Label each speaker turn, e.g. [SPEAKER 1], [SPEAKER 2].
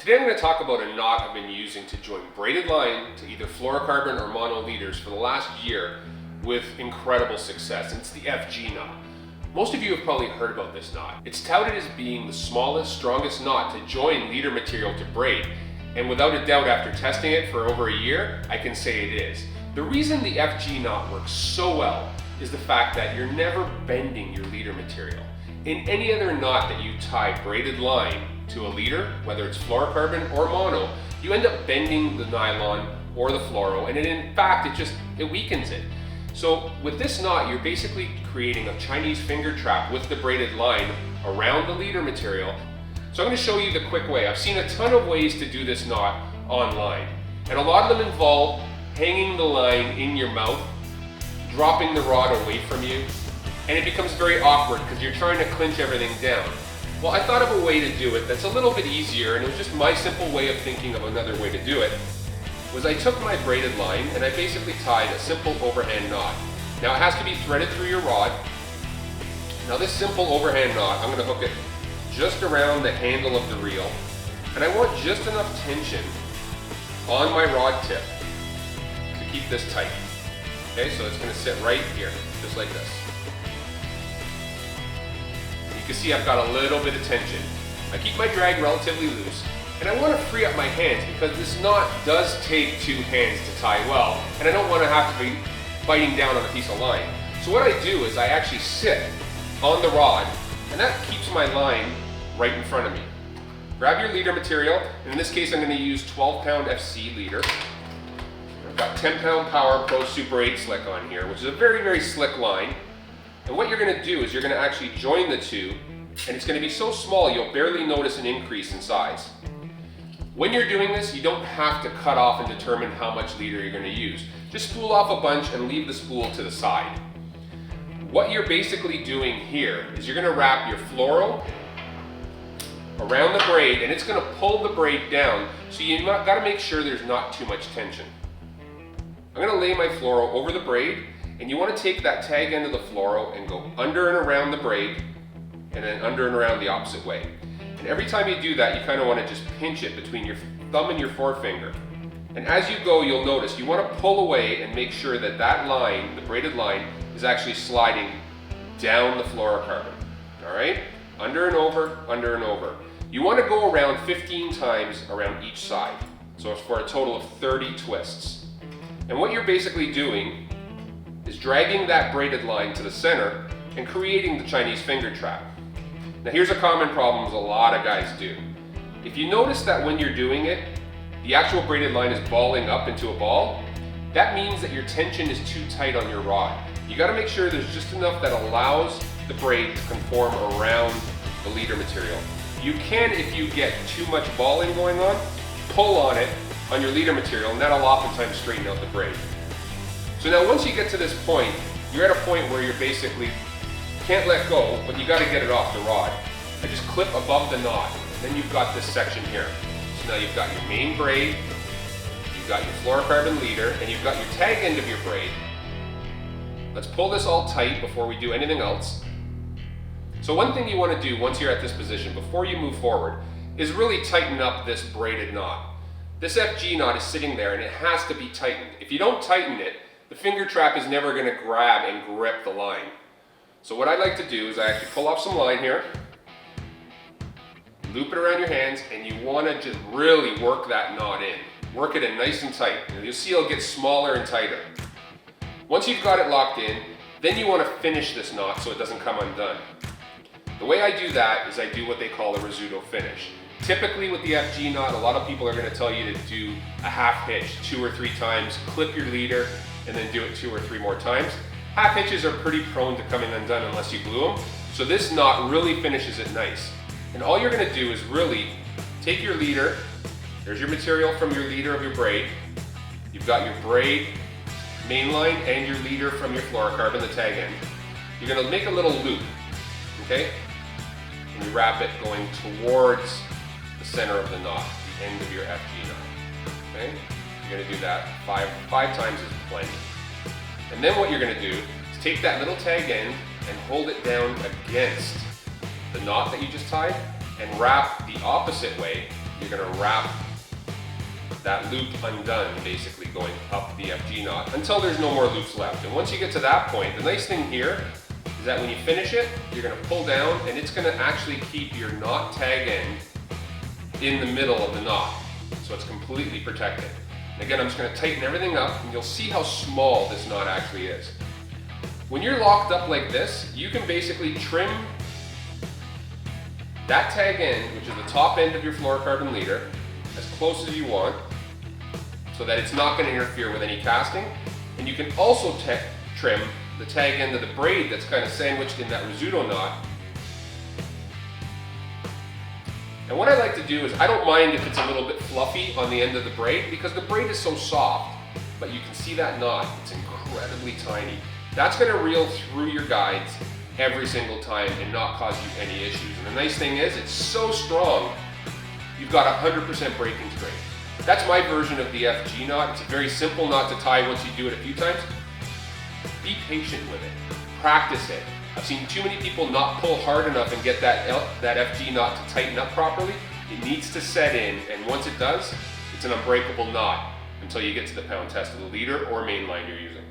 [SPEAKER 1] Today I'm going to talk about a knot I've been using to join braided line to either fluorocarbon or mono leaders for the last year with incredible success. It's the FG knot. Most of you have probably heard about this knot. It's touted as being the smallest, strongest knot to join leader material to braid, and without a doubt after testing it for over a year, I can say it is. The reason the FG knot works so well is the fact that you're never bending your leader material. In any other knot that you tie braided line to a leader, whether it's fluorocarbon or mono, you end up bending the nylon or the fluoro, and in fact it weakens it. So with this knot, you're basically creating a Chinese finger trap with the braided line around the leader material. So I'm going to show you the quick way. I've seen a ton of ways to do this knot online, and a lot of them involve hanging the line in your mouth, dropping the rod away from you, and it becomes very awkward because you're trying to clinch everything down. Well, I thought of a way to do it that's a little bit easier, and it was just my simple way of thinking of another way to do it. Was I took my braided line and I basically tied a simple overhand knot. Now it has to be threaded through your rod. Now this simple overhand knot, I'm going to hook it just around the handle of the reel, and I want just enough tension on my rod tip to keep this tight. Okay, so it's going to sit right here, just like this. You can see I've got a little bit of tension. I keep my drag relatively loose, and I want to free up my hands because this knot does take two hands to tie well, and I don't want to have to be biting down on a piece of line. So what I do is I actually sit on the rod, and that keeps my line right in front of me. Grab your leader material, and in this case I'm going to use 12-pound FC leader. I've got 10-pound Power Pro Super 8 slick on here, which is a very, very slick line. And what you're going to do is you're going to actually join the two, and it's going to be so small you'll barely notice an increase in size. When you're doing this, you don't have to cut off and determine how much leader you're going to use. Just spool off a bunch and leave the spool to the side. What you're basically doing here is you're going to wrap your fluoro around the braid, and it's going to pull the braid down, so you've got to make sure there's not too much tension. I'm going to lay my fluoro over the braid, and you want to take that tag end of the fluoro and go under and around the braid, and then under and around the opposite way. And every time you do that, you kind of want to just pinch it between your thumb and your forefinger. And as you go, you'll notice you want to pull away and make sure that that line, the braided line, is actually sliding down the fluorocarbon. All right? Under and over, under and over. You want to go around 15 times around each side. So it's for a total of 30 twists. And what you're basically doing is dragging that braided line to the center and creating the Chinese finger trap. Now here's a common problem a lot of guys do. If you notice that when you're doing it, the actual braided line is balling up into a ball, that means that your tension is too tight on your rod. You got to make sure there's just enough that allows the braid to conform around the leader material. You can, if you get too much balling going on, pull on it on your leader material, and that'll oftentimes straighten out the braid. So now once you get to this point, you're at a point where you're basically can't let go, but you got to get it off the rod. I just clip above the knot, and then you've got this section here. So now you've got your main braid, you've got your fluorocarbon leader, and you've got your tag end of your braid. Let's pull this all tight before we do anything else. So one thing you want to do once you're at this position, before you move forward, is really tighten up this braided knot. This FG knot is sitting there and it has to be tightened. If you don't tighten it, the finger trap is never going to grab and grip the line. So what I like to do is I actually pull off some line here, loop it around your hands, and you want to just really work that knot in. Work it in nice and tight, and you'll see it'll get smaller and tighter. Once you've got it locked in, then you want to finish this knot so it doesn't come undone. The way I do that is I do what they call a risotto finish. Typically with the FG knot, a lot of people are going to tell you to do a half hitch 2 or 3 times, clip your leader, and then do it 2 or 3 more times. Half hitches are pretty prone to coming undone unless you glue them. So this knot really finishes it nice. And all you're going to do is really take your leader, there's your material from your leader of your braid, you've got your braid, mainline, and your leader from your fluorocarbon, the tag end. You're going to make a little loop, okay? And you wrap it going towards the center of the knot, the end of your FG knot, okay? You're going to do that five times is plenty. And then what you're going to do is take that little tag end and hold it down against the knot that you just tied and wrap the opposite way you're going to wrap that loop undone, basically going up the FG knot until there's no more loops left. And once you get to that point, the nice thing here is that when you finish it, you're going to pull down and it's going to actually keep your knot tag end in the middle of the knot. So it's completely protected. And again, I'm just going to tighten everything up and you'll see how small this knot actually is. When you're locked up like this, you can basically trim that tag end, which is the top end of your fluorocarbon leader, as close as you want, so that it's not going to interfere with any casting. And you can also trim the tag end of the braid that's kind of sandwiched in that rizzuto knot. And what I like to do is, I don't mind if it's a little bit fluffy on the end of the braid, because the braid is so soft, but you can see that knot, it's incredibly tiny. That's going to reel through your guides every single time and not cause you any issues. And the nice thing is, it's so strong, you've got 100% breaking strength. That's my version of the FG knot. It's a very simple knot to tie once you do it a few times. Be patient with it. Practice it. I've seen too many people not pull hard enough and get that FG knot to tighten up properly. It needs to set in, and once it does, it's an unbreakable knot until you get to the pound test of the leader or mainline you're using.